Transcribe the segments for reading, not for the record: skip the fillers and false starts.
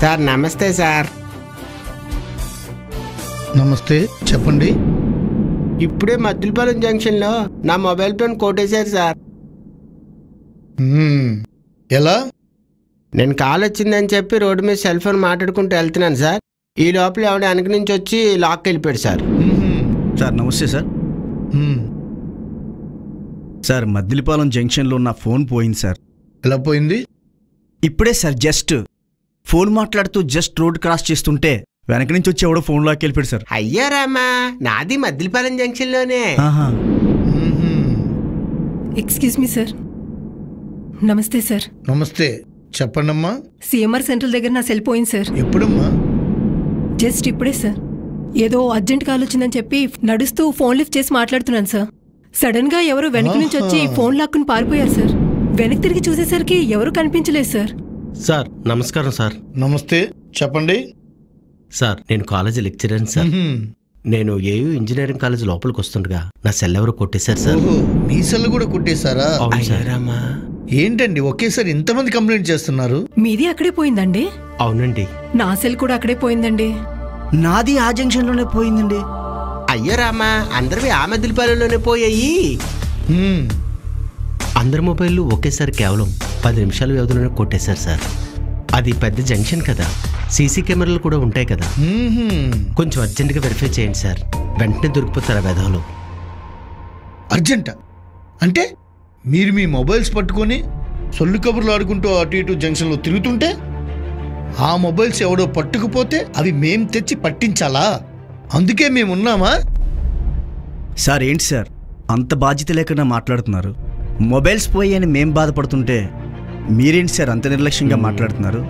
Sir నమస్తే సార్. నమస్తే, చెప్పండి. ఇప్పుడే మద్దిలపాలెం జంక్షన్లో నా మొబైల్ ఫోన్ కొట్టేశారు సార్. ఎలా? నేను కాల్ వచ్చిందని చెప్పి రోడ్డు మీద సెల్ ఫోన్ మాట్లాడుకుంటూ వెళ్తున్నాను సార్. ఈ లోపల ఎవడ వెనక నుంచి వచ్చి లాక్ వెళ్ళిపోయాడు సార్. సార్ నమస్తే సార్. సార్ మద్దిలపాలెం జంక్షన్లో నా ఫోన్ పోయింది సార్. ఎలా పోయింది? ఇప్పుడే సార్ జస్ట్ ఫోన్ మాట్లాడుతూ రోడ్ క్రాస్ చేస్తుంటే వెనక నుంచి వచ్చి ఎవడో ఫోన్ లాక్ వెళ్ళిపోయాడు సార్. అయ్యా రామా, నాది మద్దిలపాలెం జంక్షన్లోనే. Excuse me sir. నమస్తే సార్. నమస్తే, చెప్పండమ్మా. సిఎంఆర్ సెంట్రల్ దగ్గర నా సెల్ పోయింది సార్. ఎప్పుడమ్మా? జస్ట్ ఇప్పుడే సార్. ఏదో అర్జెంట్ కాల్ వచ్చిందని చెప్పి నడుస్తూ ఫోన్ లిఫ్ట్ చేసి మాట్లాడుతున్నాను సార్. సడన్ గా ఎవరు వెనక నుంచి వచ్చి ఫోన్ లాక్కుని పారిపోయారు సార్. వెనక్కి తిరిగి చూసేసరికి ఎవరు కనిపించలేదు సార్. సార్ నమస్కారం సార్. నమస్తే, చెప్పండి. సార్ నేను కాలేజీ లెక్చరర్ సార్. నేను ఏయూ ఇంజనీరింగ్ కాలేజ్ లోపలికి వస్తుండగా నా సెల్ ఎవరు కొట్టేశారు సార్. మీ సెల్ కూడా కొట్టేశారా? రామా, ఏంటండి ఒకేసారి ఇంతమంది కంప్లైంట్ చేస్తున్నారు? మీది అక్కడే పోయిందండి? అవునండి. నా సెల్ కూడా అక్కడే పోయిందండి. నాది ఆ జంక్షన్లోనే పోయిందండి. అయ్యో రామా, అందరివి ఆ మద్దిలపాలెంలోనే పోయాయి. అందరి మొబైల్లు ఒకేసారి కేవలం 10 నిమిషాల వ్యవధిలోనే కొట్టేశారు సార్. అది పెద్ద జంక్షన్ కదా, సీసీ కెమెరాలు కూడా ఉంటాయి కదా. కొంచెం అర్జెంటుగా వెరిఫై చేయండి సార్. వెంటనే దొరికిపోతారు ఆ వెధవలు. అర్జెంటా అంటే మీరు మీ మొబైల్స్ పట్టుకొని సొల్లు కబుర్లు ఆడుకుంటూ అటు ఇటు జంక్షన్లో తిరుగుతుంటే ఆ మొబైల్స్ ఎవడో పట్టుకుపోతే అవి మేం తెచ్చి పట్టించాలా? అందుకే మేమున్నామా? సార్ ఏంటి సార్ అంత బాధ్యత లేకుండా మాట్లాడుతున్నారు? మొబైల్స్ పోయి అని మేం బాధపడుతుంటే మీరేంటి సార్ అంత నిర్లక్ష్యంగా మాట్లాడుతున్నారు?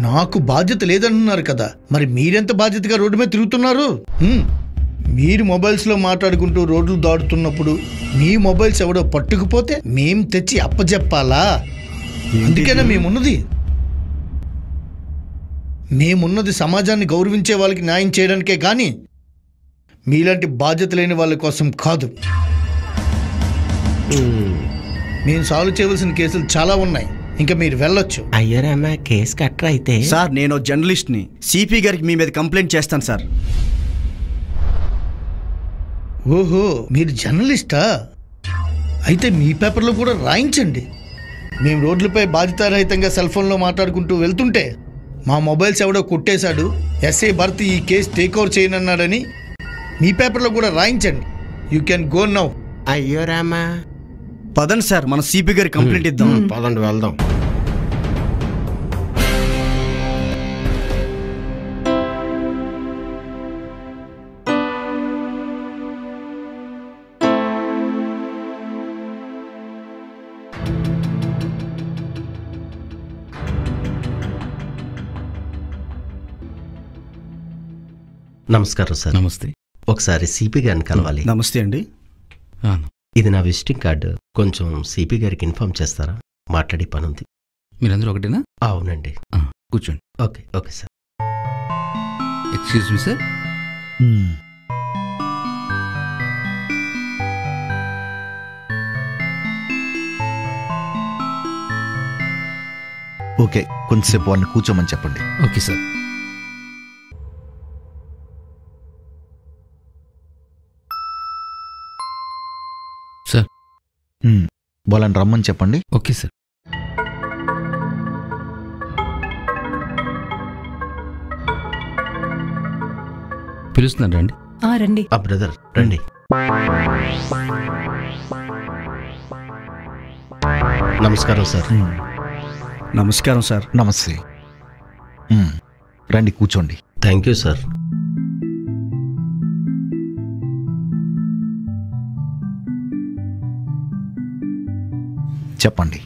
నాకు బాధ్యత లేదంటున్నారు కదా, మరి మీరెంత బాధ్యతగా రోడ్డు మీద తిరుగుతున్నారు? మీరు మొబైల్స్లో మాట్లాడుకుంటూ రోడ్లు దాడుతున్నప్పుడు మీ మొబైల్స్ ఎవడో పట్టుకుపోతే మేం తెచ్చి అప్పచెప్పాలా? అందుకేనా మేమున్నది సమాజాన్ని గౌరవించే వాళ్ళకి న్యాయం చేయడానికే కానీ మీలాంటి బాధ్యత లేని వాళ్ళ కోసం కాదు. మేము సాల్వ్ చేయవలసిన కేసులు చాలా ఉన్నాయి, ఇంకా మీరు వెళ్ళొచ్చు. అయ్యారామా, కేసు కట్టరా అయితే. సార్ నేను జర్నలిస్ట్ని, సిపి గారికి మీ మీద కంప్లైంట్ చేస్తాను సార్. ఓహో, మీరు జర్నలిస్టా? అయితే మీ పేపర్లో కూడా రాయించండి. మేము రోడ్లపై బాధితారహితంగా సెల్ ఫోన్లో మాట్లాడుకుంటూ వెళ్తుంటే మా మొబైల్స్ ఎవడో కొట్టేశాడు, ఎస్ఐ భర్తీ ఈ కేసు టేక్ ఓవర్ చేయనన్నాడని మీ పేపర్లో కూడా రాయించండి. You can go now. అయ్యో రామా, పదండి సార్, మనం సిపి గారికి కంప్లైంట్ ఇద్దాం. పదండి వెళ్దాం. నమస్కారం సార్. నమస్తే. ఒకసారి సిపి గారిని కలవాలి. నమస్తే అండి. ఇది నా విజిటింగ్ కార్డు, కొంచెం సిపి గారికి ఇన్ఫార్మ్ చేస్తారా? మాట్లాడే పని ఉంది. మీరందరూ ఒకటేనా? అవునండి. కూర్చోండి. Okay okay sir. Excuse me sir. Okay, కొంచెంసేపు వాడిని కూర్చోమని చెప్పండి. Okay sir. సార్ వాళ్ళని రమ్మని చెప్పండి. Okay sir. పిలుస్తున్నాడు రండి. రండి. బ్రదర్ రండి. నమస్కారం సార్. నమస్కారం సార్. నమస్తే, రండి కూర్చోండి. Thank you sir. చెప్పండి.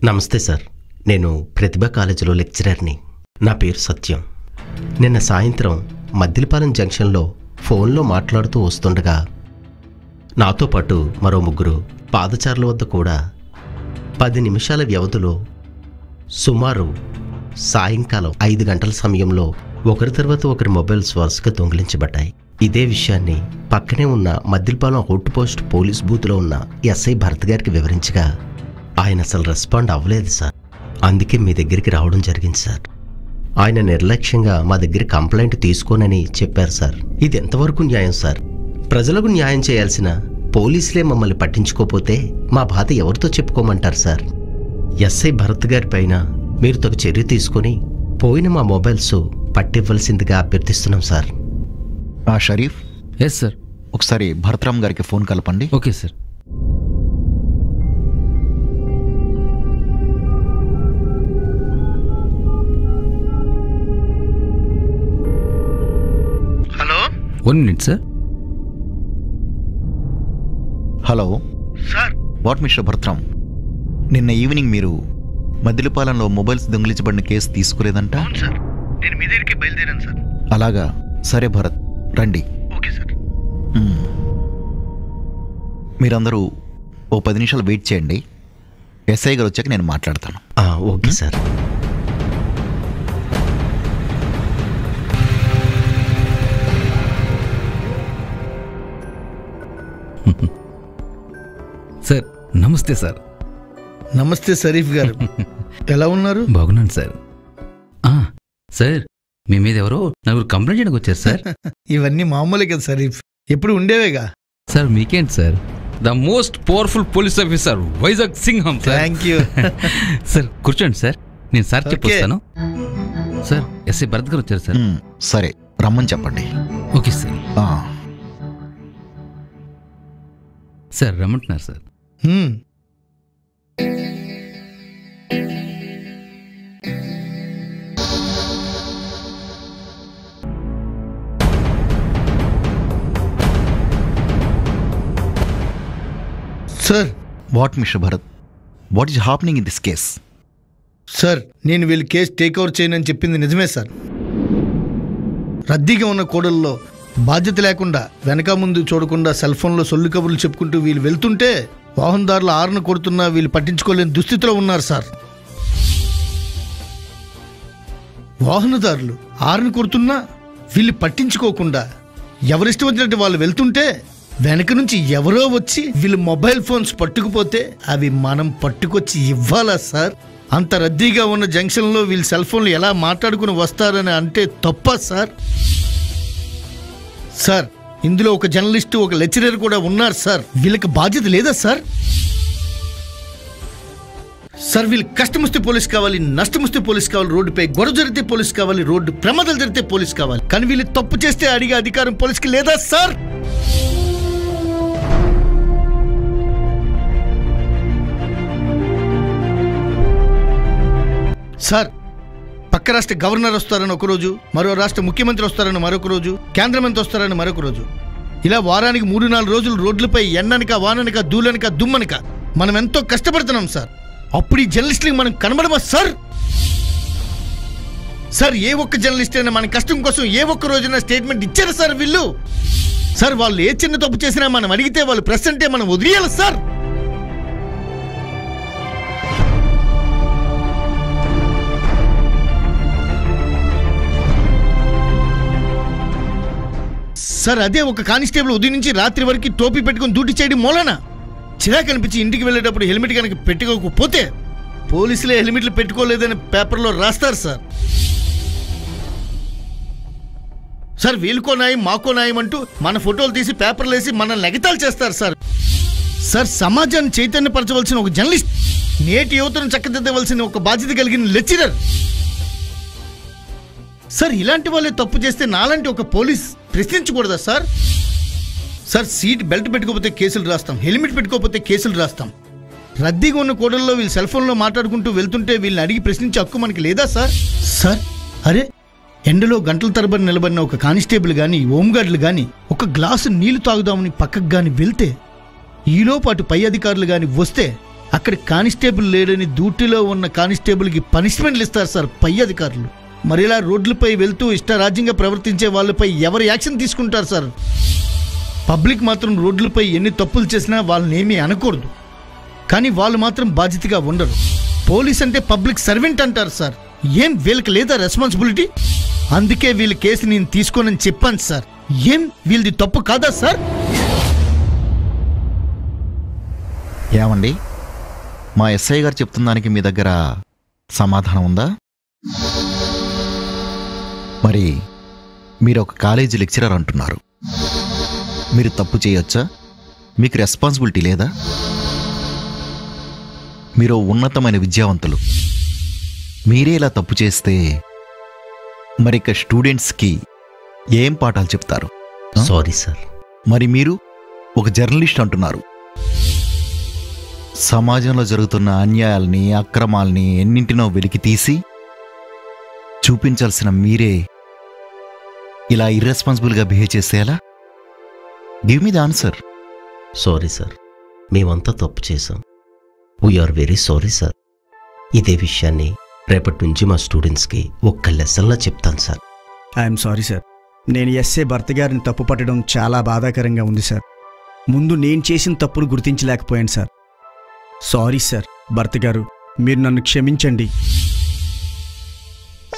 నమస్తే సార్, నేను ప్రతిభ కాలేజీలో లెక్చరర్ని. నా పేరు సత్యం. నిన్న సాయంత్రం మద్దిలపాలెం జంక్షన్లో ఫోన్లో మాట్లాడుతూ వస్తుండగా నాతో పాటు మరో 3 పాదచారుల వద్ద కూడా 10 నిమిషాల వ్యవధిలో సుమారు సాయంకాలం 5 గంటల సమయంలో ఒకరి తర్వాత ఒకరి మొబైల్స్ వరుసగా దొంగిలించబడ్డాయి. ఇదే విషయాన్ని పక్కనే ఉన్న మద్దిలపాలెం అవుట్ పోస్ట్ పోలీస్ బూత్లో ఉన్న ఎస్ఐ భరత్ గారికి వివరించగా ఆయన అసలు రెస్పాండ్ అవ్వలేదు సార్. అందుకే మీ దగ్గరికి రావడం జరిగింది సార్. ఆయన నిర్లక్ష్యంగా మా దగ్గర కంప్లైంట్ తీసుకోనని చెప్పారు సార్. ఇది ఎంతవరకు న్యాయం సార్? ప్రజలకు న్యాయం చేయాల్సిన పోలీసులే మమ్మల్ని పట్టించుకోపోతే మా బాధ ఎవరితో చెప్పుకోమంటారు సార్? ఎస్ఐ భరత్ గారి పైన మీరు తగు చర్య తీసుకొని పోయిన మా మొబైల్స్ పట్టివ్వాల్సిందిగా అభ్యర్థిస్తున్నాం సార్. Sharif, yes sir. ఒకసారి భరత్రామ్ గారికి ఫోన్ కలపండి. Okay sir. Hello, 1 minute sir. Hello sir. What mister Bharatram, నిన్న ఈవినింగ్ మీరు మద్దిలపాలెంలో మొబైల్స్ దొంగిలించబడిన కేసు తీసుకోలేదంట? అవును సార్, నేను మీ దగ్గరికి బయలుదేరాను సార్. అలాగా, సరే భరత్ రండి. Okay sir. మీరందరూ ఓ 10 నిమిషాలు వెయిట్ చేయండి. ఎస్ఐ గారు వచ్చాక నేను మాట్లాడతాను. Okay sir. సార్ నమస్తే సార్. నమస్తే షరీఫ్ గారు, ఎలా ఉన్నారు? బాగున్నాను సార్. సార్ మీ మీద ఎవరో నలుగురు కంప్లైంట్ చేయడానికి వచ్చారు సార్. ఇవన్నీ మామూలే కదా షరీఫ్, ఎప్పుడు ఉండేవేగా. సార్ మీకేంటి sir, the most powerful police officer Vizag సింహం సార్. Thank you. సార్ కూర్చోండి సార్, నేను సార్ చెప్పొస్తాను. సార్ ఎస్ఐ భరత్ గారు వచ్చారు సార్. సరే రమ్మని చెప్పండి. Okay sir. సార్ రమ్మంటున్నారు sir. Sir. What mister Bharat, what is happening in this case? Sir, నేను వీళ్ళు కేసు టేక్ ఓవర్ చేయనని చెప్పింది నిజమే సార్. రద్దీగా ఉన్న కోడల్లో బాధ్యత లేకుండా వెనక ముందు చూడకుండా సెల్ ఫోన్లో సొల్లు కబుర్లు చెప్పుకుంటూ వీళ్ళు వెళ్తుంటే వాహనదారులు ఆరును కొడుతున్నా వీళ్ళు పట్టించుకోలేని దుస్థితిలో ఉన్నారు సార్. వాహనదారులు ఆరును కొడుతున్నా వీళ్ళు పట్టించుకోకుండా ఎవరిష్టం వచ్చినట్టు వాళ్ళు వెళ్తుంటే వెనక నుంచి ఎవరో వచ్చి వీళ్ళు మొబైల్ ఫోన్స్ పట్టుకుపోతే అవి మనం పట్టుకొచ్చి ఇవ్వాలా సార్? అంత రద్దీగా ఉన్న జంక్షన్లో వీళ్ళు సెల్ ఫోన్లు ఎలా మాట్లాడుకుని వస్తారని అంటే తప్ప సార్? సార్, ఇందులో ఒక జర్నలిస్టు, ఒక లెక్చరర్ కూడా ఉన్నారు సార్. వీళ్ళకి బాధ్యత లేదా సార్? సార్, వీళ్ళు కష్టమొస్తే పోలీస్ కావాలి, నష్టమొస్తే పోలీస్ కావాలి, రోడ్డుపై గొడవ జరిగితే పోలీస్ కావాలి, రోడ్డు ప్రమాదాలు జరిగితే పోలీస్ కావాలి. కానీ వీళ్ళు తప్పు చేస్తే అడిగే అధికారం పోలీస్కి లేదా సార్? సార్, పక్క రాష్ట్ర గవర్నర్ వస్తారని ఒకరోజు, మరో రాష్ట్ర ముఖ్యమంత్రి వస్తారని మరొక రోజు, కేంద్ర మంత్రి వస్తారని మరొక రోజు, ఇలా వారానికి 3-4 రోజులు రోడ్లపై ఎండనక వాననక దూలనక దుమ్మనక మనం ఎంతో కష్టపడుతున్నాం సార్. అప్పుడు ఈ జర్నలిస్టులకు మనం కనబడమా సార్? సార్, ఏ ఒక్క జర్నలిస్ట్ అయినా మన కష్టం కోసం ఏ ఒక్క రోజున స్టేట్మెంట్ ఇచ్చారా సార్ వీళ్ళు? సార్, వాళ్ళు ఏ చిన్న తప్పు చేసినా మనం అడిగితే వాళ్ళు ప్రెస్ అంటే మనం వదిలేయాలి సార్. సార్, అదే ఒక కానిస్టేబుల్ ఉదయం నుంచి రాత్రి వరకు టోపీ పెట్టుకుని డ్యూటీ చేయడం మూలన చిరాకు అనిపించి ఇంటికి వెళ్ళేటప్పుడు హెల్మెట్ కనుక పెట్టుకోకపోతే పోలీసులే హెల్మెట్లు పెట్టుకోలేదని పేపర్లో రాస్తారు సార్. సార్, వీళ్ళకో న్యాయం మాకో న్యాయం అంటూ మన ఫోటోలు తీసి పేపర్లు వేసి మనల్ని ఎగతాళి చేస్తారు సార్. సార్, సమాజాన్ని చైతన్యపరచవలసిన ఒక జర్నలిస్ట్, నేటి యువతను చక్కదిద్దవలసిన ఒక బాధ్యత కలిగిన లెక్చరర్ సార్, ఇలాంటి వాళ్ళే తప్పు చేస్తే నాలాంటి ఒక పోలీస్ ప్రశ్నించకూడదా సార్? సార్, సీట్ బెల్ట్ పెట్టుకోకపోతే కేసులు రాస్తాం, హెల్మెట్ పెట్టుకోకపోతే కేసులు రాస్తాం. రద్దీగా ఉన్న కోడల్లో వీళ్ళు సెల్ ఫోన్లో మాట్లాడుకుంటూ వెళ్తుంటే వీళ్ళని అడిగి ప్రశ్నించే హక్కు మనకి లేదా సార్? సార్, అరే, ఎండలో గంటల తరబడి నిలబడిన ఒక కానిస్టేబుల్ కానీ హోంగార్డులు కానీ ఒక గ్లాసు నీళ్లు తాగుదామని పక్కకు కానీ వెళ్తే ఈలోపాటు పై అధికారులు కానీ వస్తే అక్కడ కానిస్టేబుల్ లేడని డ్యూటీలో ఉన్న కానిస్టేబుల్కి పనిష్మెంట్లు ఇస్తారు సార్ పై అధికారులు. మరి ఇలా రోడ్లపై వెళ్తూ ఇష్టరాజ్యంగా ప్రవర్తించే వాళ్ళపై ఎవరు యాక్షన్ తీసుకుంటారు సార్? పబ్లిక్ మాత్రం రోడ్లపై ఎన్ని తప్పులు చేసినా వాళ్ళని ఏమీ అనకూడదు, కానీ వాళ్ళు మాత్రం బాధ్యతగా ఉండరు. పోలీస్ అంటే పబ్లిక్ సర్వెంట్ అంటారు సార్. ఏం వీళ్ళకి లేదా రెస్పాన్సిబిలిటీ? అందుకే వీళ్ళ కేసు నేను తీసుకోనని చెప్పాను సార్. ఏం వీళ్ళది తప్పు కాదా సార్? ఏమండి, మా ఎస్ఐ గారు చెప్తున్న దానికి మీ దగ్గర సమాధానం ఉందా? మరి మీరు ఒక కాలేజీ లెక్చరర్ అంటున్నారు. మీరు తప్పు చేయొచ్చా? మీకు రెస్పాన్సిబిలిటీ లేదా? మీరు ఉన్నతమైన విద్యావంతులు. మీరే ఇలా తప్పు చేస్తే మరి ఇక స్టూడెంట్స్కి ఏం పాఠాలు చెప్తారు? Sorry sir. మరి మీరు ఒక జర్నలిస్ట్ అంటున్నారు. సమాజంలో జరుగుతున్న అన్యాయాల్ని, అక్రమాల్ని ఎన్నింటినో వెలికి తీసి చూపించాల్సిన మీరే ఇలా ఇర్రెస్పాన్సిబుల్గా బిహేవ్ చేస్తే ఎలా? Give me the answer. Sorry sir, మేమంతా తప్పు చేశాం. We are very sorry sir. ఇదే విషయాన్ని రేపటి నుంచి మా స్టూడెంట్స్కి ఒక్క లెసన్లా చెప్తాను సార్. I'm sorry sir. నేను ఎస్ఏ భర్త గారిని తప్పు పట్టడం చాలా బాధాకరంగా ఉంది సార్. ముందు నేను చేసిన తప్పును గుర్తించలేకపోయాను సార్. Sorry sir. భర్త గారు, మీరు నన్ను క్షమించండి.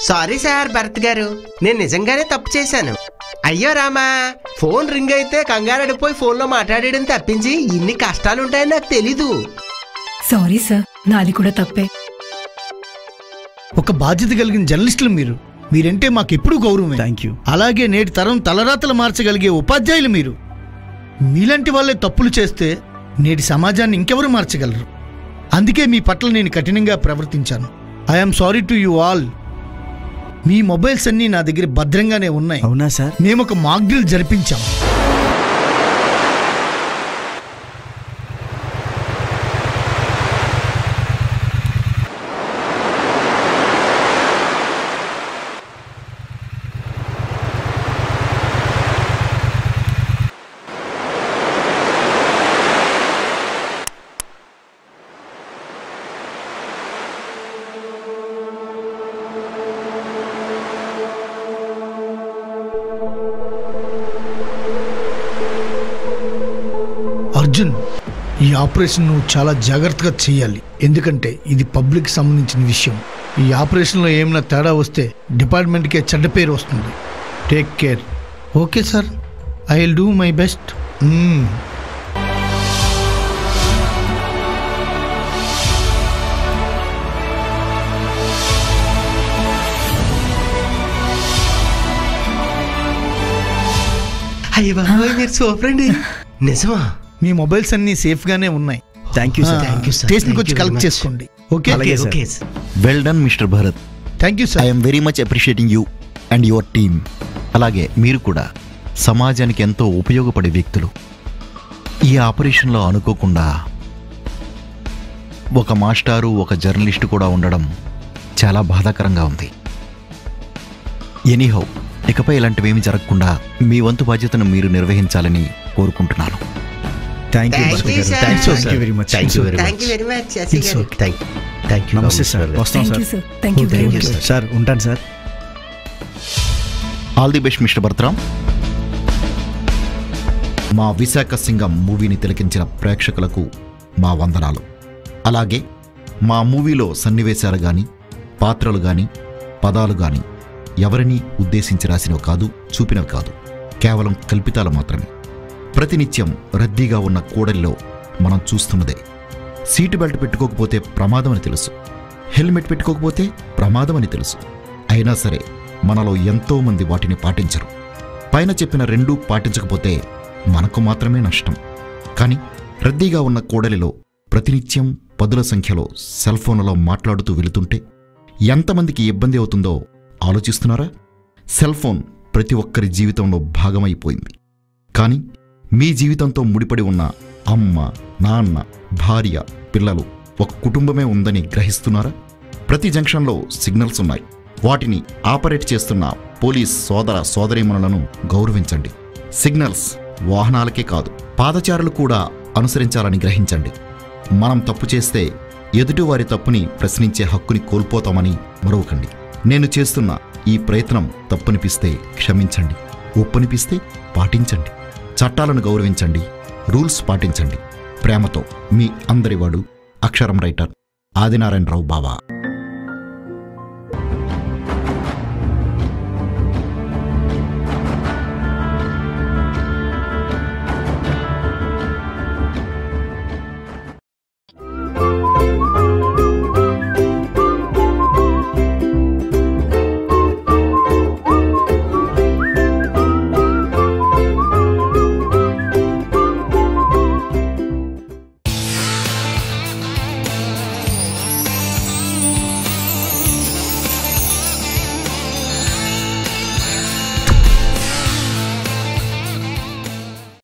సారీ సార్ భరత్ గారు, నేను నిజంగానే తప్పు చేశాను. అయ్యో రామా, ఫోన్ రింగ్ అయితే కంగారడిపోయి ఫోన్లో మాట్లాడేయడం తప్పించి ఇన్ని కష్టాలుంటాయని నాకు తెలీదు. సారీ సార్, నాది కూడా తప్పే. ఒక బాధ్యత కలిగిన జర్నలిస్టులు మీరంటే మాకెప్పుడు గౌరవమే. Thank you. అలాగే నేటి తరం తలరాతలు మార్చగలిగే ఉపాధ్యాయులు మీరు. మీలాంటి వాళ్ళే తప్పులు చేస్తే నేటి సమాజాన్ని ఇంకెవరు మార్చగలరు? అందుకే మీ పట్ల నేను కఠినంగా ప్రవర్తించాను. I'm sorry to you all. మీ మొబైల్స్ అన్నీ నా దగ్గర భద్రంగానే ఉన్నాయి. అవునా సార్? మేము ఒక మాక్ డ్రిల్ జరిపించాం. అర్జున్, ఈ ఆపరేషన్ నువ్వు చాలా జాగ్రత్తగా చేయాలి. ఎందుకంటే ఇది పబ్లిక్ సంబంధించిన విషయం. ఈ ఆపరేషన్లో ఏమైనా తేడా వస్తే డిపార్ట్మెంట్కే చెడ్డ పేరు వస్తుంది. Take care. Okay sir, I will do my best. అయ్య బాబోయ్, మీరు సూపర్ అండి. నిజమా? మీ మొబైల్స్ అన్నీ సేఫ్గానే ఉన్నాయి. Thank you sir. Thank you sir. స్టేషన్కి వచ్చి కలెక్ట్ చేసుకోండి. ఓకే, అలాగే sir. Okay. Well done mister Bharat. Thank you I sir. M very much appreciating you and your team. అలాగే మీరు కూడా సమాజానికి ఎంతో ఉపయోగపడే వ్యక్తులు. ఈ ఆపరేషన్లో అనుకోకుండా ఒక మాస్టారు, ఒక జర్నలిస్టు కూడా ఉండడం చాలా బాధాకరంగా ఉంది. ఎనీహౌ, ఇకపై ఇలాంటివేమీ జరగకుండా మీ వంతు బాధ్యతను మీరు నిర్వహించాలని కోరుకుంటున్నాను. Thank you Thank Bharat you, గారు. sir. Thank you very much. Thank you very thank you very much Sashi గారు. Thank you. నమస్తే సార్. వస్తాం thank sir. You sir. Thank you very much. Sir, ఉంటాను sir. All the best mister Bharatram. మా విశాఖ సింగం మూవీని తిలకించిన ప్రేక్షకులకు మా వందనాలు. అలాగే మా మూవీలో సన్నివేశాలు కానీ, పాత్రలు కానీ, పదాలు కానీ ఎవరినీ ఉద్దేశించి రాసినవి కాదు, చూపినవి కాదు. కేవలం కల్పితాలు మాత్రమే. ప్రతినిత్యం రద్దీగా ఉన్న కూడలిలో మనం చూస్తున్నదే. సీటు బెల్ట్ పెట్టుకోకపోతే ప్రమాదం అని తెలుసు, హెల్మెట్ పెట్టుకోకపోతే ప్రమాదం అని తెలుసు. అయినా సరే మనలో ఎంతోమంది వాటిని పాటించరు. పైన చెప్పిన రెండూ పాటించకపోతే మనకు మాత్రమే నష్టం. కానీ రద్దీగా ఉన్న కూడలిలో ప్రతినిత్యం పదుల సంఖ్యలో సెల్ ఫోన్లలో మాట్లాడుతూ వెళుతుంటే ఎంతమందికి ఇబ్బంది అవుతుందో ఆలోచిస్తున్నారా? సెల్ ఫోన్ ప్రతి ఒక్కరి జీవితంలో భాగమైపోయింది. కానీ మీ జీవితంతో ముడిపడి ఉన్న అమ్మ, నాన్న, భార్య, పిల్లలు, ఒక కుటుంబమే ఉందని గ్రహిస్తున్నారా? ప్రతి జంక్షన్లో సిగ్నల్స్ ఉన్నాయి. వాటిని ఆపరేట్ చేస్తున్న పోలీస్ సోదర సోదరీమణులను గౌరవించండి. సిగ్నల్స్ వాహనాలకే కాదు, పాదచారులు కూడా అనుసరించాలని గ్రహించండి. మనం తప్పు చేస్తే ఎదుటివారి తప్పుని ప్రశ్నించే హక్కుని కోల్పోతామని మరవకండి. నేను చేస్తున్న ఈ ప్రయత్నం తప్పనిపిస్తే క్షమించండి, ఒప్పనిపిస్తే పాటించండి. చట్టాలను గౌరవించండి, రూల్స్ పాటించండి. ప్రేమతో మీ అందరివాడు అక్షరం రైటర్. ఆదినారాయణరావు బావా.